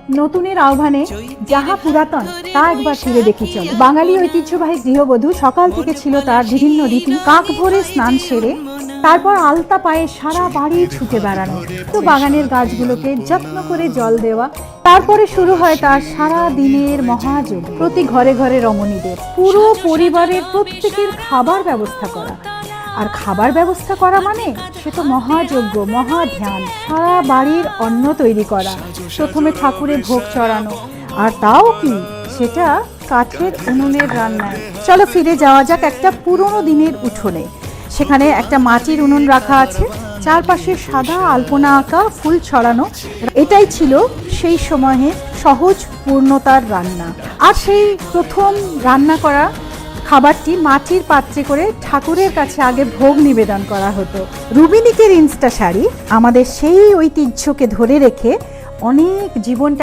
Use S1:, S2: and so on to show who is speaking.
S1: নতুনের আহ্বানে যাহা পুরাতন তা একবার ফিরে দেখি চলো। বাঙালি ঐতিহ্যবাহী গৃহবধূ সকাল থেকে ছিল তার বিভিন্ন রীতি। কাক ভোরে স্নান সেরে তারপর আলতা পায়ে সারা বাড়ি ছুটে বেড়ানো, তো বাগানের গাছগুলোকে যত্ন করে জল দেওয়া। তারপরে শুরু হয় তার সারা দিনের মহাযজ্ঞ। প্রতি ঘরে ঘরে রমণীদের, পুরো পরিবারের প্রত্যেকের খাবার ব্যবস্থা করা। আর খাবার ব্যবস্থা করা মানে সে তো মহাযজ্ঞ, মহাধ্যান। সারা বাড়ির অন্ন তৈরি করা, প্রথমে ঠাকুরে ভোগ চড়ানো, আর তাও কি সেটা কাঠের উনুনের রান্নায়। চলো ফিরে যাওয়া যাক একটা পুরনো দিনের উঠোনে। সেখানে একটা মাটির উনুন রাখা আছে, চারপাশে সাদা আলপনা আঁকা, ফুল ছড়ানো। এটাই ছিল সেই সময়ে সহজ পূর্ণতার রান্না। আর সেই প্রথম রান্না করা খাবারটি মাটির পাত্রে করে ঠাকুরের কাছে আগে ভোগ নিবেদন করা হতো। রুবিনিকের ইনস্টা শাড়ি আমাদের সেই ঐতিহ্যকে ধরে রেখে অনেক জীবনটা